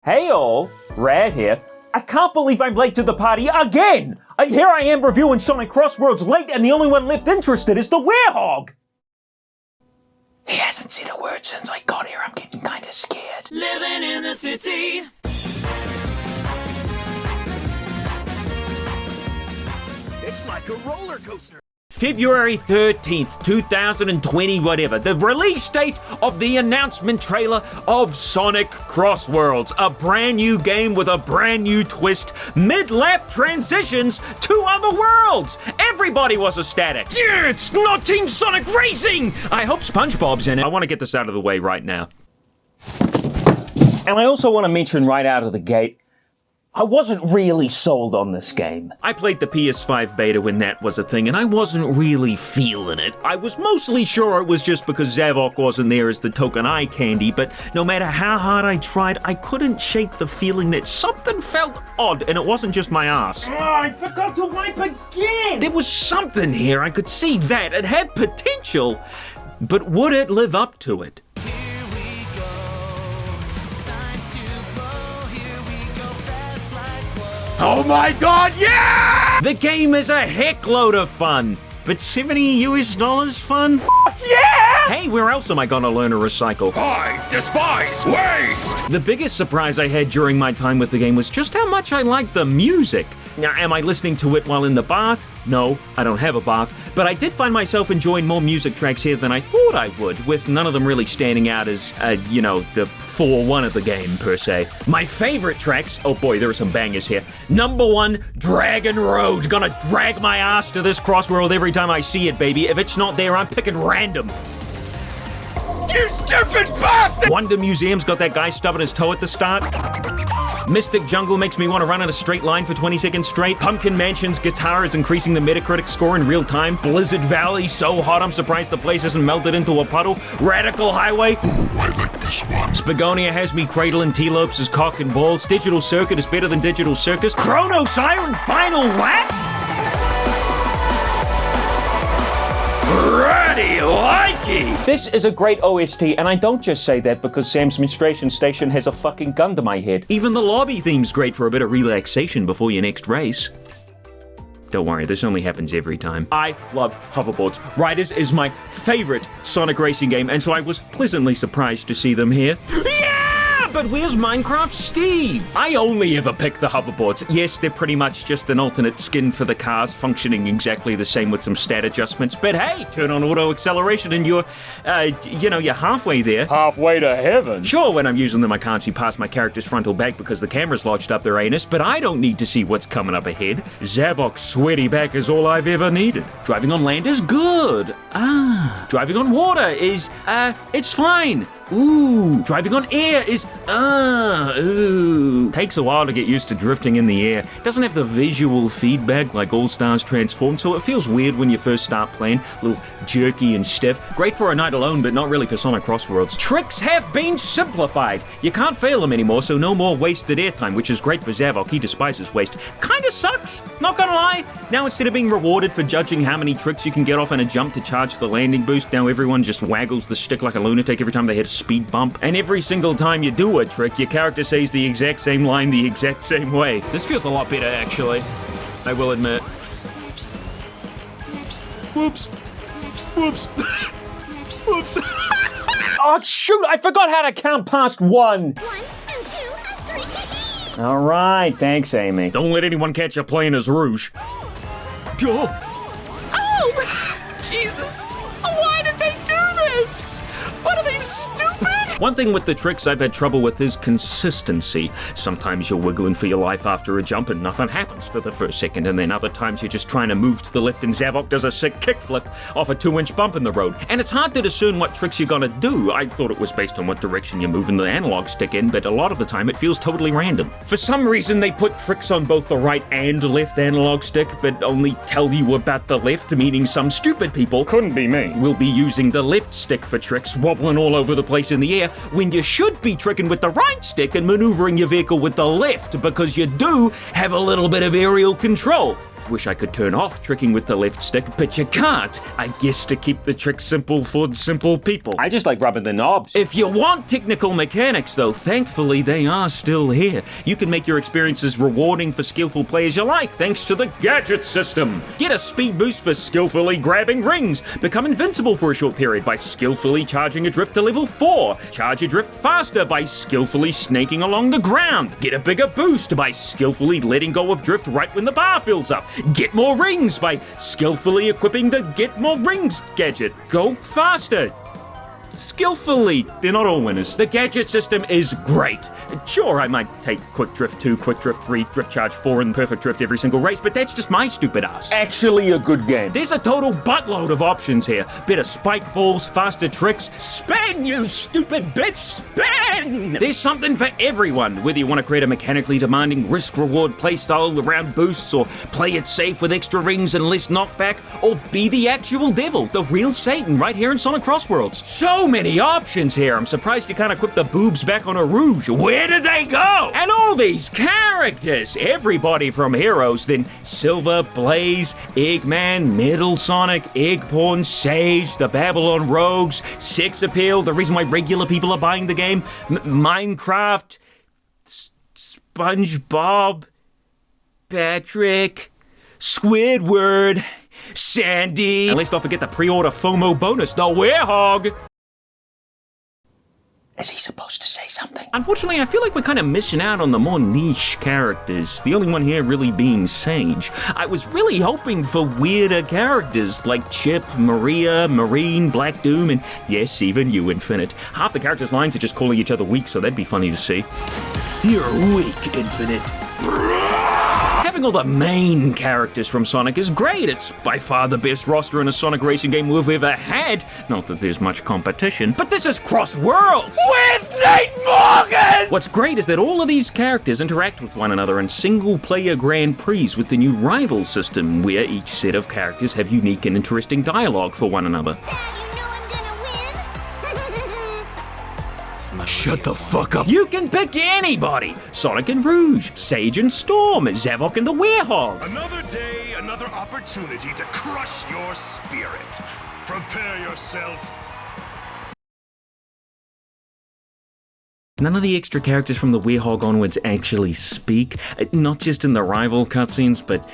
Hey all, Rad here. I can't believe I'm late to the party again! Here I am reviewing Sonic CrossWorlds late and the only one left interested is the werehog! He hasn't said a word since I got here, I'm getting kinda scared. Living in the city. It's like a roller coaster. February 13th, 2020, whatever. The release date of the announcement trailer of Sonic CrossWorlds. A brand new game with a brand new twist. Mid-lap transitions to other worlds. Everybody was ecstatic. Yeah, it's not Team Sonic Racing! I hope SpongeBob's in it. I want to get this out of the way right now. And I also want to mention right out of the gate, I wasn't really sold on this game. I played the PS5 beta when that was a thing, and I wasn't really feeling it. I was mostly sure it was just because Zavok wasn't there as the token eye candy, but no matter how hard I tried, I couldn't shake the feeling that something felt odd, and it wasn't just my ass. Oh, I forgot to wipe again! There was something here, I could see that. It had potential, but would it live up to it? Oh my god, yeah! The game is a heckload of fun. But $70 US fun? Fuck yeah! Hey, where else am I gonna learn to recycle? I despise waste! The biggest surprise I had during my time with the game was just how much I liked the music. Now, am I listening to it while in the bath? No, I don't have a bath, but I did find myself enjoying more music tracks here than I thought I would, with none of them really standing out as, the 4-1 of the game, per se. My favorite tracks, oh boy, there are some bangers here. Number 1, Dragon Road. Gonna drag my ass to this crossworld every time I see it, baby. If it's not there, I'm picking random. You stupid bastard! Wonder Museum's got that guy stubbing his toe at the start. Mystic Jungle makes me want to run in a straight line for 20 seconds straight. Pumpkin Mansion's guitar is increasing the Metacritic score in real time. Blizzard Valley, so hot I'm surprised the place isn't melted into a puddle. Radical Highway. Ooh, I like this one. Spagonia has me cradling T-Lopes' cock and balls. Digital Circuit is better than Digital Circus. Chronos Island Final Lap? Raddy-likey! This is a great OST, and I don't just say that because Sam's menstruation station has a fucking gun to my head. Even the lobby theme's great for a bit of relaxation before your next race. Don't worry, this only happens every time. I love hoverboards. Riders is my favorite Sonic racing game, and so I was pleasantly surprised to see them here. But where's Minecraft Steve? I only ever pick the hoverboards. Yes, they're pretty much just an alternate skin for the cars, functioning exactly the same with some stat adjustments. But hey, turn on auto acceleration and you're halfway there. Halfway to heaven. Sure, when I'm using them, I can't see past my character's frontal back because the camera's lodged up their anus, but I don't need to see what's coming up ahead. Zavok's sweaty back is all I've ever needed. Driving on land is good. Driving on water is, it's fine. Ooh, driving on air is, ooh. Takes a while to get used to drifting in the air. Doesn't have the visual feedback like All Stars Transform, so it feels weird when you first start playing. A little jerky and stiff. Great for a night alone, but not really for Sonic CrossWorlds. Tricks have been simplified. You can't fail them anymore, so no more wasted airtime, which is great for Zavok. He despises waste. Kinda sucks, not gonna lie. Now instead of being rewarded for judging how many tricks you can get off in a jump to charge the landing boost, now everyone just waggles the stick like a lunatic every time they hit a speed bump. And every single time you do a trick, your character says the exact same line the exact same way. This feels a lot better, actually. I will admit. Whoops. Whoops. Whoops. Oh, shoot! I forgot how to count past 1. 1 and 2 and 3. All right, thanks, Amy. Don't let anyone catch you playing as Rouge. Oh! Jesus! Why did they do this? What are they, stupid? One thing with the tricks I've had trouble with is consistency. Sometimes you're wiggling for your life after a jump and nothing happens for the first second, and then other times you're just trying to move to the left and Zavok does a sick kickflip off a 2-inch bump in the road. And it's hard to discern what tricks you're gonna do. I thought it was based on what direction you're moving the analog stick in, but a lot of the time it feels totally random. For some reason they put tricks on both the right and left analog stick, but only tell you about the left, meaning some stupid people, couldn't be me, will be using the left stick for tricks, wobbling all over the place in the air, when you should be tricking with the right stick and maneuvering your vehicle with the left, because you do have a little bit of aerial control. wish I could turn off tricking with the left stick, but you can't. I guess to keep the trick simple for simple people. I just like rubbing the knobs. If you want technical mechanics, though, thankfully they are still here. You can make your experiences rewarding for skillful players you like, thanks to the gadget system. Get a speed boost for skillfully grabbing rings. Become invincible for a short period by skillfully charging adrift to level 4. Charge adrift faster by skillfully snaking along the ground. Get a bigger boost by skillfully letting go of drift right when the bar fills up. Get more rings by skillfully equipping the Get More Rings gadget. Go faster. Skillfully. They're not all winners. The gadget system is great. Sure, I might take Quick Drift 2, Quick Drift 3, Drift Charge 4, and Perfect Drift every single race, but that's just my stupid ass. Actually a good game. There's a total buttload of options here. Better spike balls, faster tricks. Spin, you stupid bitch, spin! There's something for everyone, whether you want to create a mechanically demanding risk-reward playstyle around boosts, or play it safe with extra rings and less knockback, or be the actual devil, the real Satan, right here in Sonic CrossWorlds. So many options here. I'm surprised you can't equip the boobs back on a Rouge. Where did they go? And all these characters. Everybody from Heroes, then Silver, Blaze, Eggman, Metal Sonic, Eggporn, Sage, the Babylon Rogues, Sex Appeal, the reason why regular people are buying the game, Minecraft, SpongeBob, Patrick, Squidward, Sandy, and let's not forget the pre-order FOMO bonus, the Werehog. Is he supposed to say something? Unfortunately, I feel like we're kind of missing out on the more niche characters, the only one here really being Sage. I was really hoping for weirder characters like Chip, Maria, Marine, Black Doom, and yes, even you, Infinite. Half the characters' lines are just calling each other weak, so that'd be funny to see. You're weak, Infinite. Having all the main characters from Sonic is great. It's by far the best roster in a Sonic racing game we've ever had. Not that there's much competition, but this is CrossWorlds! Where's Nate Morgan? What's great is that all of these characters interact with one another in single-player Grand Prix with the new rival system, where each set of characters have unique and interesting dialogue for one another. Dad, you know I'm gonna win. Shut the fuck up. You can pick anybody. Sonic and Rouge, Sage and Storm, Zavok and the Werehog. Another day, another opportunity to crush your spirit. Prepare yourself. None of the extra characters from the Werehog onwards actually speak, not just in the rival cutscenes, but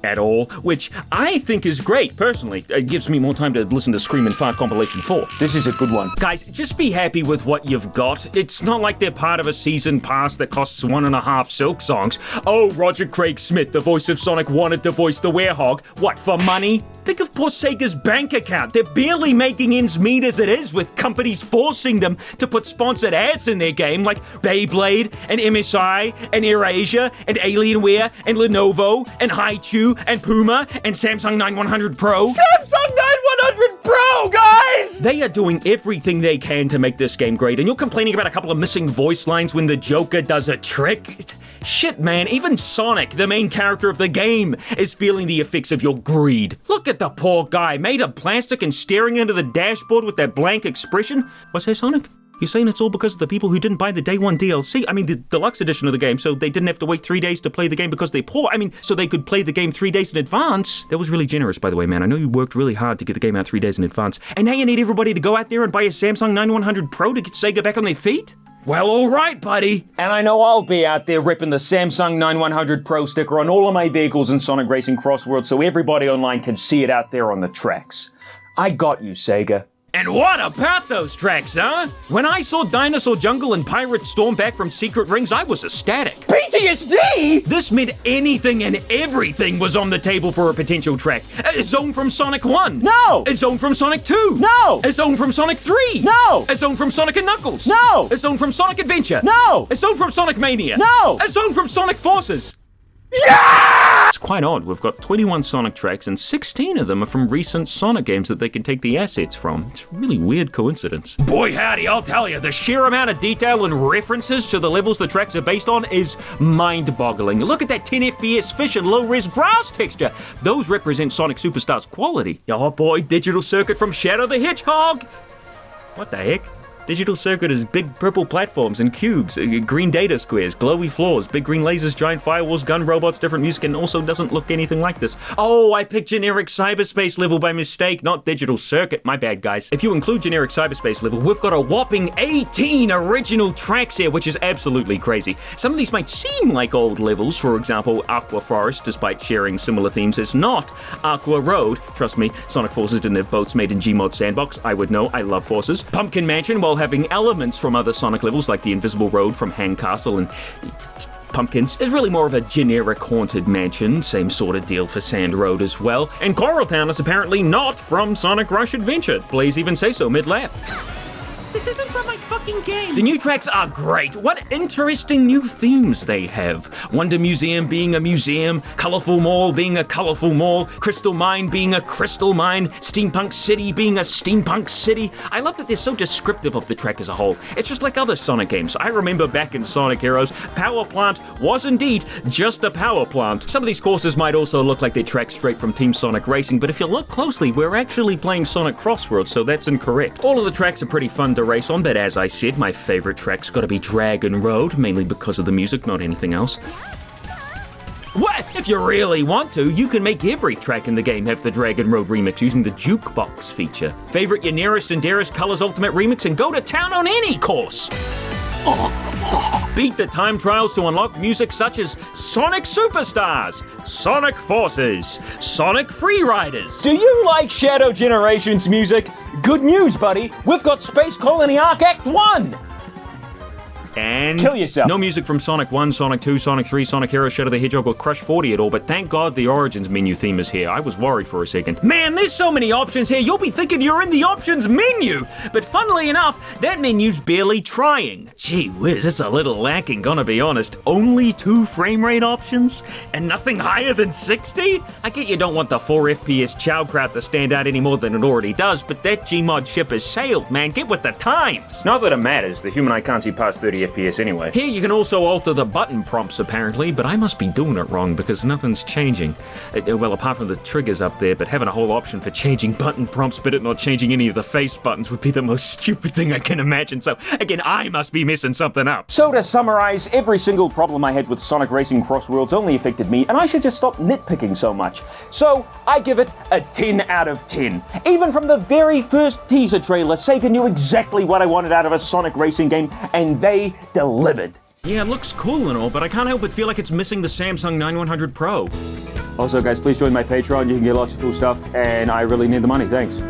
at all, which I think is great, personally. It gives me more time to listen to Scream and Fart Compilation 4. This is a good one. Guys, just be happy with what you've got. It's not like they're part of a season pass that costs 1.5 Silk songs. Oh, Roger Craig Smith, the voice of Sonic, wanted to voice the Werehog. What, for money? Think of poor Sega's bank account. They're barely making ends meet as it is, with companies forcing them to put sponsored ads in their game, like Beyblade, and MSI, and AirAsia, and Alienware, and Lenovo, and Haichu, and Puma, and Samsung 9100 Pro. Samsung 9100 Pro, guys! They are doing everything they can to make this game great, and you're complaining about a couple of missing voice lines when the Joker does a trick? Shit, man, even Sonic, the main character of the game, is feeling the effects of your greed. Look at the poor guy, made of plastic and staring into the dashboard with that blank expression. What's that, Sonic? You're saying it's all because of the people who didn't buy the day one DLC? I mean, the deluxe edition of the game, so they didn't have to wait 3 days to play the game because they're poor. I mean, so they could play the game 3 days in advance. That was really generous, by the way, man. I know you worked really hard to get the game out 3 days in advance. And now you need everybody to go out there and buy a Samsung 9100 Pro to get Sega back on their feet? Well, all right, buddy. And I know I'll be out there ripping the Samsung 9100 Pro sticker on all of my vehicles in Sonic Racing CrossWorlds so everybody online can see it out there on the tracks. I got you, Sega. And what about those tracks, huh? When I saw Dinosaur Jungle and Pirate Storm back from Secret Rings, I was ecstatic. PTSD? This meant anything and everything was on the table for a potential track. A zone from Sonic 1. No! A zone from Sonic 2. No! A zone from Sonic 3. No! A zone from Sonic and Knuckles. No! A zone from Sonic Adventure. No! A zone from Sonic Mania. No! A zone from Sonic Forces. Yeah! It's quite odd. We've got 21 Sonic tracks and 16 of them are from recent Sonic games that they can take the assets from. It's a really weird coincidence. Boy howdy, I'll tell you, the sheer amount of detail and references to the levels the tracks are based on is mind-boggling. Look at that 10 FPS fish and low-res grass texture. Those represent Sonic Superstar's quality. Oh boy, digital circuit from Shadow the Hedgehog. What the heck? Digital Circuit is big purple platforms and cubes, green data squares, glowy floors, big green lasers, giant firewalls, gun robots, different music, and also doesn't look anything like this. Oh, I picked generic cyberspace level by mistake, not Digital Circuit. My bad, guys. If you include generic cyberspace level, we've got a whopping 18 original tracks here, which is absolutely crazy. Some of these might seem like old levels. For example, Aqua Forest, despite sharing similar themes, is not Aqua Road. Trust me, Sonic Forces didn't have boats made in Gmod Sandbox. I would know. I love Forces. Pumpkin Mansion, while having elements from other Sonic levels like the Invisible Road from Hang Castle and Pumpkins, is really more of a generic haunted mansion. Same sort of deal for Sand Road as well. And Coral Town is apparently not from Sonic Rush Adventure. Blaze even say so mid-lap. This isn't from my fucking game. The new tracks are great. What interesting new themes they have. Wonder Museum being a museum, Colorful Mall being a colorful mall, Crystal Mine being a crystal mine, Steampunk City being a steampunk city. I love that they're so descriptive of the track as a whole. It's just like other Sonic games. I remember back in Sonic Heroes, Power Plant was indeed just a power plant. Some of these courses might also look like they're tracks straight from Team Sonic Racing, but if you look closely, we're actually playing Sonic CrossWorlds, so that's incorrect. All of the tracks are pretty fun to race on, but as I said, my favorite track's gotta be Dragon Road, mainly because of the music, not anything else. What? If you really want to, you can make every track in the game have the Dragon Road remix using the jukebox feature. Favorite your nearest and dearest Colors Ultimate remix and go to town on any course. Beat the time trials to unlock music such as Sonic Superstars, Sonic Forces, Sonic Freeriders. Do you like Shadow Generations music? Good news, buddy. We've got Space Colony Arc Act 1! And kill yourself. No music from Sonic 1, Sonic 2, Sonic 3, Sonic Heroes, Shadow the Hedgehog, or Crush 40 at all, but thank God the Origins menu theme is here. I was worried for a second. Man, there's so many options here, you'll be thinking you're in the options menu! But funnily enough, that menu's barely trying. Gee whiz, it's a little lacking, gonna be honest. Only 2 frame rate options? And nothing higher than 60? I get you don't want the 4 FPS chow crowd to stand out any more than it already does, but that Gmod ship has sailed, man. Get with the times! Not that it matters, the human eye can't see past 30 FPS anyway. Here you can also alter the button prompts apparently, but I must be doing it wrong because nothing's changing. Well, apart from the triggers up there, but having a whole option for changing button prompts but it not changing any of the face buttons would be the most stupid thing I can imagine. So again, I must be messing something up. So to summarize, every single problem I had with Sonic Racing CrossWorlds only affected me, and I should just stop nitpicking so much. So I give it a 10 out of 10. Even from the very first teaser trailer, Sega knew exactly what I wanted out of a Sonic Racing game, and they delivered. Yeah, it looks cool and all, but I can't help but feel like it's missing the Samsung 9100 Pro. Also, guys, please join my Patreon. You can get lots of cool stuff, and I really need the money. Thanks.